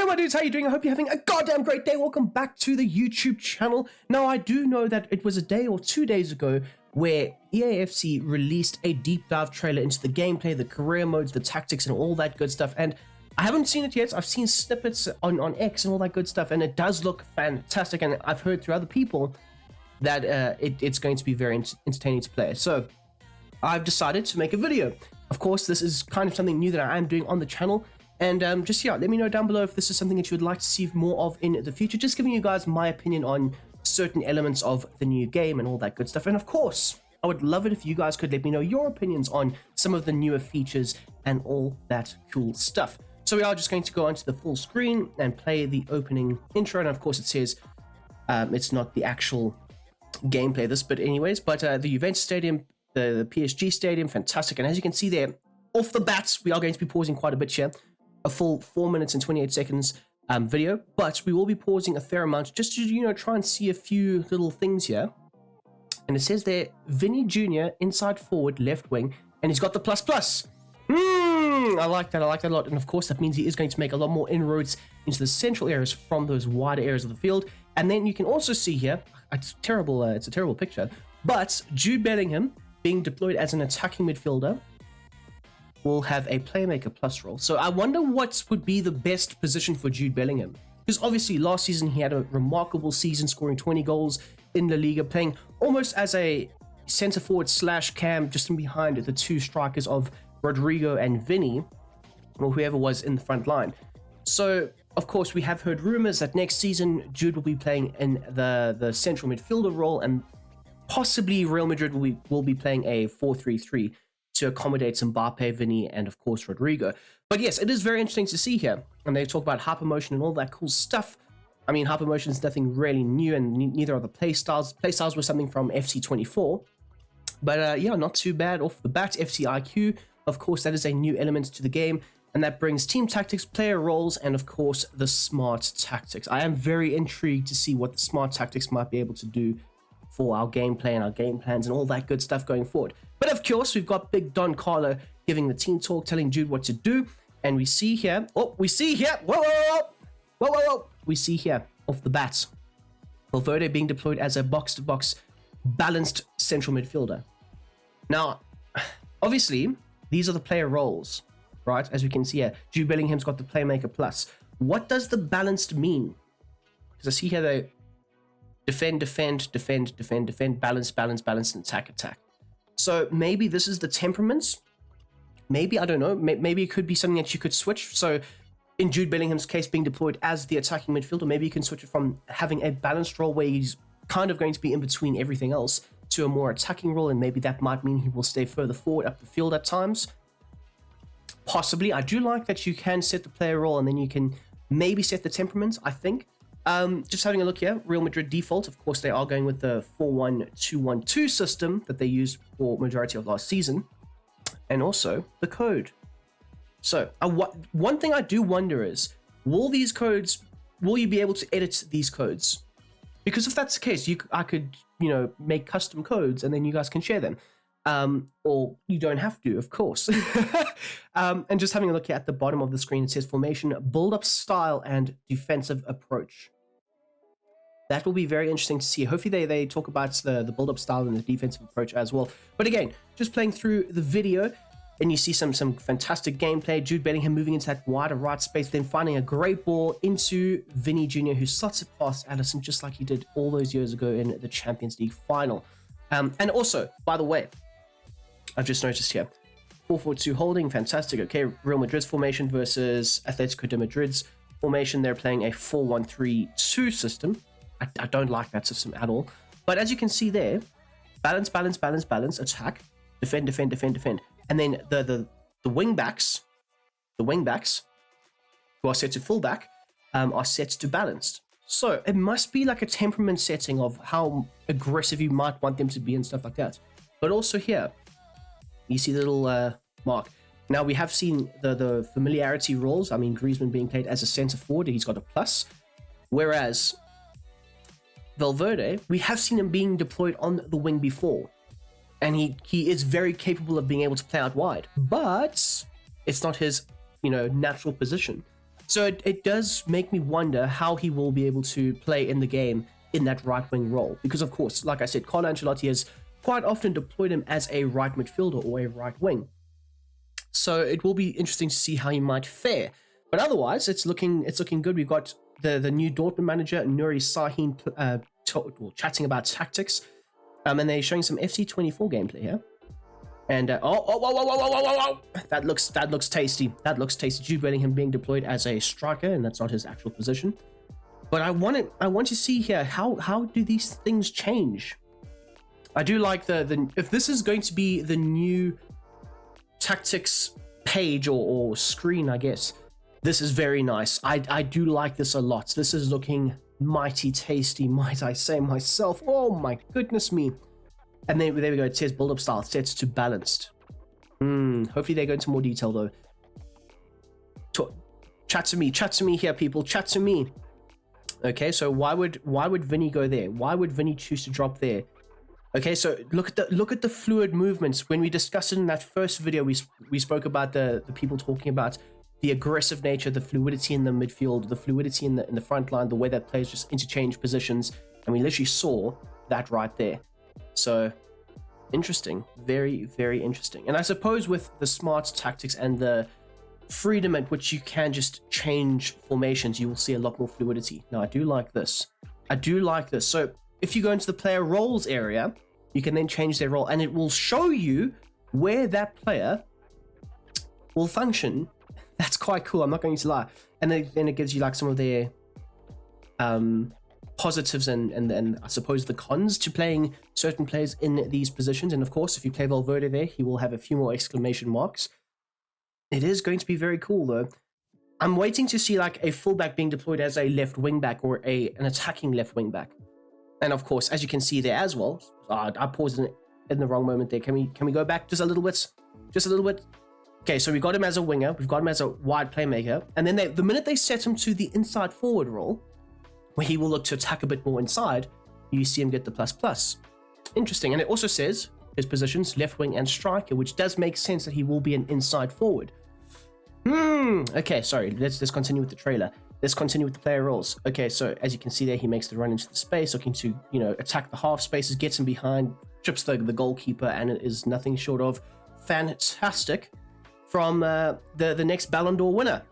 my dudes, how you doing? I hope you're having a goddamn great day. Welcome back to the YouTube channel. Now, I do know that it was a day or 2 days ago where EAFC released a deep dive trailer into the gameplay, the career modes, the tactics, and all that good stuff. And I haven't seen it yet. I've seen snippets on X and all that good stuff, and it does look fantastic. And I've heard through other people that it's going to be very entertaining to play. So I've decided to make a video. Of course, this is kind of something new that I am doing on the channel. And let me know down below if this is something that you would like to see more of in the future. Just giving you guys my opinion on certain elements of the new game and all that good stuff. And of course, I would love it if you guys could let me know your opinions on some of the newer features and all that cool stuff. So we are just going to go onto the full screen and play the opening intro. And of course, it says it's not the actual gameplay of this, but anyways, the Juventus Stadium, the PSG Stadium, fantastic. And as you can see there, off the bat, we are going to be pausing quite a bit here. A full 4 minutes and 28 seconds video, but we will be pausing a fair amount just to, try and see a few little things here. And it says there, Vinny Jr. inside forward, left wing, and he's got the plus. I like that a lot. And of course, that means he is going to make a lot more inroads into the central areas from those wider areas of the field. And then you can also see here, it's terrible. It's a terrible picture, but Jude Bellingham being deployed as an attacking midfielder will have a playmaker plus role. So I wonder what would be the best position for Jude Bellingham, because obviously last season he had a remarkable season, scoring 20 goals in La Liga, playing almost as a center forward slash cam, just in behind the two strikers of Rodrigo and Vinny, or whoever was in the front line. So of course we have heard rumors that next season Jude will be playing in the central midfielder role, and possibly Real Madrid will be playing a 4-3-3 to accommodate Mbappe, Vinny, and of course Rodrigo. But yes, it is very interesting to see here, and they talk about hypermotion and all that cool stuff. I mean, hypermotion is nothing really new, and neither are the playstyles. Playstyles were something from FC24, but yeah, not too bad off the bat. FC IQ, of course, that is a new element to the game, and that brings team tactics, player roles, and of course the smart tactics. I am very intrigued to see what the smart tactics might be able to do for our gameplay and our game plans and all that good stuff going forward. But of course, we've got Big Don Carlo giving the team talk, telling Jude what to do. And we see here, whoa, we see here off the bat, Valverde being deployed as a box-to-box balanced central midfielder. Now, obviously, these are the player roles, right? As we can see here, Jude Bellingham's got the playmaker plus. What does the balanced mean? Because I see here they defend, balance, and attack. So maybe this is the temperaments. Maybe, I don't know. Maybe it could be something that you could switch. So in Jude Bellingham's case, being deployed as the attacking midfielder, maybe you can switch it from having a balanced role where he's kind of going to be in between everything else to a more attacking role. And maybe that might mean he will stay further forward up the field at times. Possibly. I do like that you can set the player role and then you can maybe set the temperaments, I think. Just having a look here, Real Madrid default, of course, they are going with the 4-1-2-1-2 system that they used for majority of last season, and also the code. So one thing I do wonder is, will you be able to edit these codes? Because if that's the case, I could, make custom codes and then you guys can share them. Or you don't have to, of course. And just having a look here at the bottom of the screen, it says formation, build-up style, and defensive approach. That will be very interesting to see. Hopefully they talk about the build-up style and the defensive approach as well. But again, just playing through the video, and you see some fantastic gameplay. Jude Bellingham moving into that wider right space, then finding a great ball into Vinny Jr., who slots it past Allison just like he did all those years ago in the Champions League final. And also, by the way, I've just noticed here, 4-4-2 holding, fantastic. Okay, Real Madrid's formation versus Atletico de Madrid's formation. They're playing a 4-1-3-2 system. I don't like that system at all. But as you can see there, balance, attack, defend. And then the wing backs, who are set to fullback, are set to balanced. So it must be like a temperament setting of how aggressive you might want them to be and stuff like that. But also here, you see the little mark. Now we have seen the familiarity roles. I mean, Griezmann being played as a center forward, he's got a plus. Whereas Valverde, we have seen him being deployed on the wing before. And he is very capable of being able to play out wide. But it's not his, natural position. So it does make me wonder how he will be able to play in the game in that right wing role. Because, of course, like I said, Carlo Ancelotti has quite often deployed him as a right midfielder or a right wing. So it will be interesting to see how he might fare. But otherwise, it's looking good. We've got the new Dortmund manager, Nuri Sahin, chatting about tactics. And they're showing some FC24 gameplay here. And that looks tasty. That looks tasty. Jude Bellingham being deployed as a striker, and that's not his actual position. But I want to see here how do these things change. I do like the if this is going to be the new tactics page or screen, I guess. This is very nice. I do like this a lot. This is looking mighty tasty, might I say myself. Oh my goodness me. And then there we go. It says build-up style sets to balanced. Hopefully they go into more detail though. Chat to me here, people. Chat to me. Okay, so why would Vinny go there? Why would Vinny choose to drop there? Okay, so look at the fluid movements. When we discussed it in that first video, we spoke about the people talking about the aggressive nature, the fluidity in the midfield, the fluidity in the front line, the way that players just interchange positions, and we literally saw that right there. So interesting, very, very interesting. And I suppose with the smart tactics and the freedom at which you can just change formations, you will see a lot more fluidity. Now, I do like this. So if you go into the player roles area, you can then change their role, and it will show you where that player will function. That's quite cool, I'm not going to lie. And then it gives you like some of their positives and I suppose the cons to playing certain players in these positions. And of course, if you play Valverde there, he will have a few more exclamation marks. It is going to be very cool though. I'm waiting to see like a fullback being deployed as a left wing back or an attacking left wing back. And of course, as you can see there as well, I paused in the wrong moment there. Can we go back just a little bit? Okay, so we got him as a winger, we've got him as a wide playmaker, and then the minute they set him to the inside forward role, where he will look to attack a bit more inside, you see him get the ++. Interesting, and it also says his positions, left wing and striker, which does make sense that he will be an inside forward. Okay, sorry, let's continue with the trailer. Let's continue with the player roles. Okay, so as you can see there, he makes the run into the space, looking to, attack the half spaces, gets him behind, trips the goalkeeper, and it is nothing short of fantastic from the next Ballon d'Or winner.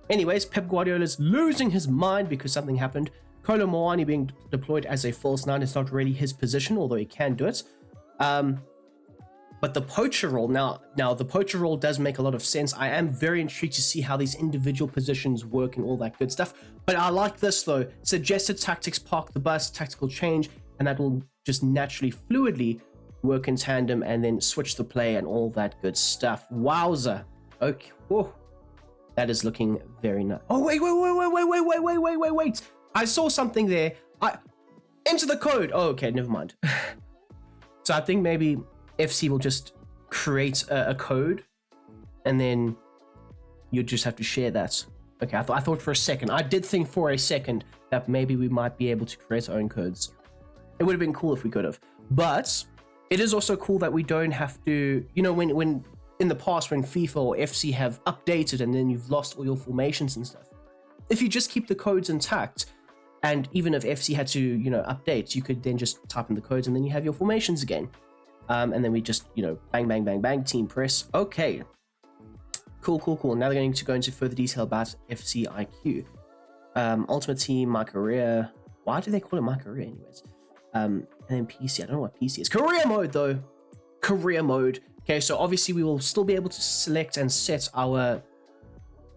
Anyways, Pep Guardiola's losing his mind because something happened. Kolo Muani being deployed as a false nine is not really his position, although he can do it. But the poacher role, now the poacher role does make a lot of sense. I am very intrigued to see how these individual positions work and all that good stuff. But I like this though. Suggested tactics, park the bus, tactical change, and that will just naturally, fluidly work in tandem and then switch the play and all that good stuff. Wowza. Okay. Whoa. That is looking very nice. Oh, wait. I saw something there. Enter the code. Oh, okay, never mind. So I think maybe FC will just create a code and then you just have to share that. Okay, I thought for a second. I did think for a second that maybe we might be able to create our own codes. It would have been cool if we could have. But it is also cool that we don't have to, when in the past when FIFA or FC have updated and then you've lost all your formations and stuff. If you just keep the codes intact, and even if FC had to, update, you could then just type in the codes and then you have your formations again. And then we just, bang, team press. Okay. Cool. Now they're going to go into further detail about FC IQ. Ultimate Team, My Career. Why do they call it My Career anyways? And then PC. I don't know what PC is. Career mode though. Career mode. Okay, so obviously we will still be able to select and set our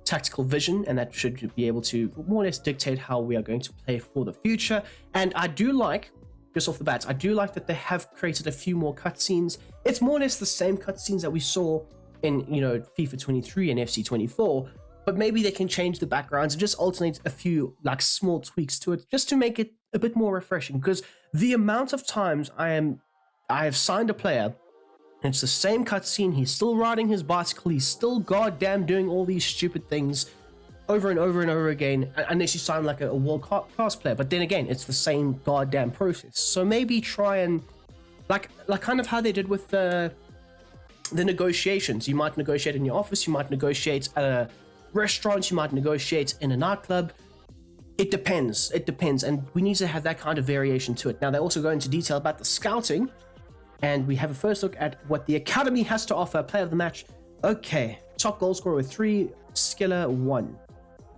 tactical vision, and that should be able to more or less dictate how we are going to play for the future. And I do like, just off the bat, I do like that they have created a few more cutscenes. It's more or less the same cutscenes that we saw in, FIFA 23 and FC 24, but maybe they can change the backgrounds and just alternate a few like small tweaks to it just to make it a bit more refreshing. Because the amount of times I have signed a player, and it's the same cutscene, he's still riding his bicycle, he's still goddamn doing all these stupid things over and over again, unless you sign like a world-class player. But then again, it's the same goddamn process. So maybe try and like kind of how they did with the negotiations. You might negotiate in your office, you might negotiate restaurants, you might negotiate in a nightclub. It depends, and we need to have that kind of variation to it. Now, they also go into detail about the scouting, and we have a first look at what the academy has to offer. Player of the match. Okay, top goal scorer with 3, skiller 1.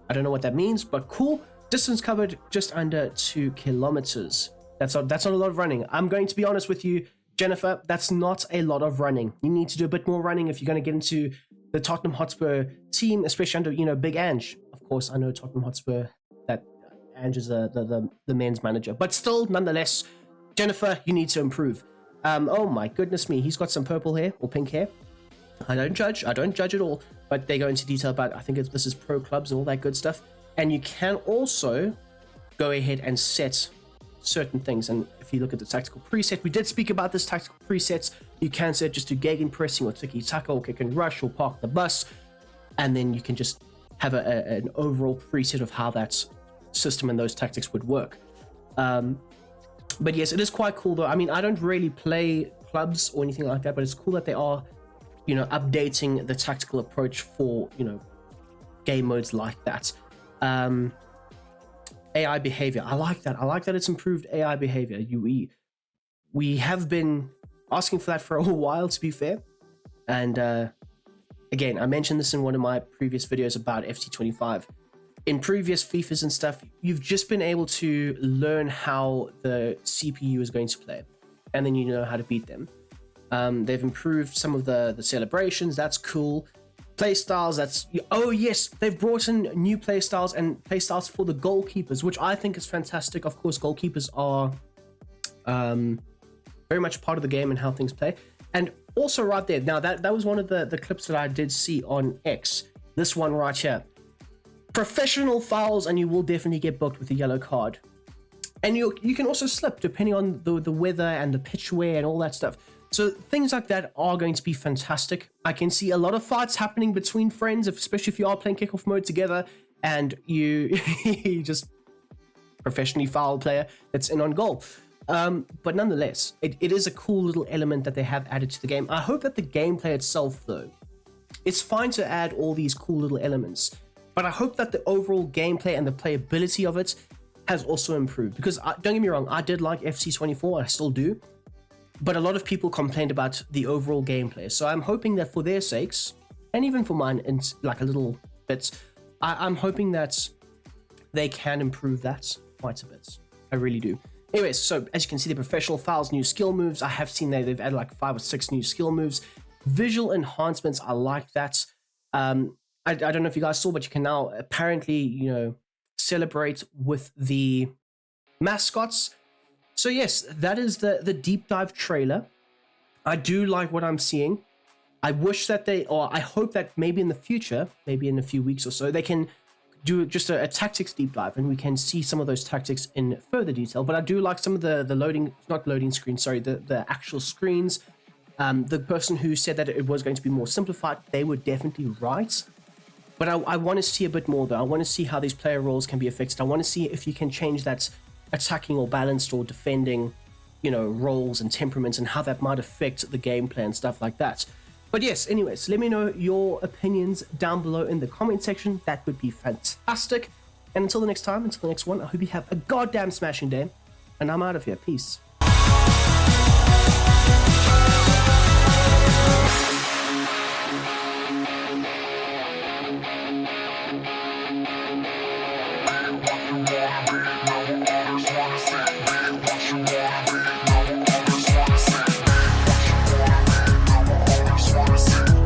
I don't know what that means, but cool. Distance covered just under 2 kilometers. That's not a lot of running. I'm going to be honest with you, Jennifer, that's not a lot of running. You need to do a bit more running if you're going to get into the Tottenham Hotspur team, especially under, you know, Big Ange. Of course, I know Tottenham Hotspur, that Ange is the men's manager, but still, nonetheless, Jennifer, you need to improve. Oh my goodness me, he's got some purple hair or pink hair. I don't judge at all, but they go into detail about, I think this is pro clubs and all that good stuff. And you can also go ahead and set certain things. And if you look at the tactical preset, we did speak about this tactical presets. You can set just do gegenpressing or tiki-taka or kick and rush or park the bus. And then you can just have an overall preset of how that system and those tactics would work. But yes, it is quite cool though. I mean, I don't really play clubs or anything like that, but it's cool that they are, you know, updating the tactical approach for, you know, game modes like that. AI behavior. I like that. I like that it's improved AI behavior. We have been asking for that for a while, to be fair. And again, I mentioned this in one of my previous videos about FT25. In previous FIFAs and stuff, you've just been able to learn how the CPU is going to play, and then you know how to beat them. They've improved some of the celebrations. That's cool. Play styles. Oh yes, they've brought in new play styles and play styles for the goalkeepers, which I think is fantastic. Of course, goalkeepers are very much part of the game and how things play. And also right there, now that was one of the clips that I did see on X. This one right here. Professional fouls, and you will definitely get booked with a yellow card. And you can also slip depending on the weather and the pitch wear and all that stuff. So things like that are going to be fantastic. I can see a lot of fights happening between friends, especially if you are playing kickoff mode together and you just professionally foul player that's in on goal. But nonetheless, it is a cool little element that they have added to the game. I hope that the gameplay itself, though, it's fine to add all these cool little elements, but I hope that the overall gameplay and the playability of it has also improved. Because don't get me wrong, I did like FC24, I still do, but a lot of people complained about the overall gameplay. So I'm hoping that for their sakes, and even for mine, in like a little bit, I'm hoping that they can improve that quite a bit. I really do. Anyways, so as you can see, the professional fouls, new skill moves. I have seen that they've added like 5 or 6 new skill moves. Visual enhancements, I like that. I don't know if you guys saw, but you can now apparently, you know, celebrate with the mascots. So yes, that is the deep dive trailer. I do like what I'm seeing. I wish that I hope that maybe in the future, maybe in a few weeks or so, they can do just a tactics deep dive and we can see some of those tactics in further detail. But I do like some of the not loading screens, sorry, the actual screens. The person who said that it was going to be more simplified, they were definitely right. But I want to see a bit more though. I want to see how these player roles can be affected. I want to see if you can change that attacking or balanced or defending, you know, roles and temperaments and how that might affect the gameplay and stuff like that. But yes, anyways, let me know your opinions down below in the comment section. That would be fantastic. And until the next time, until the next one, I hope you have a goddamn smashing day. And I'm out of here. Peace.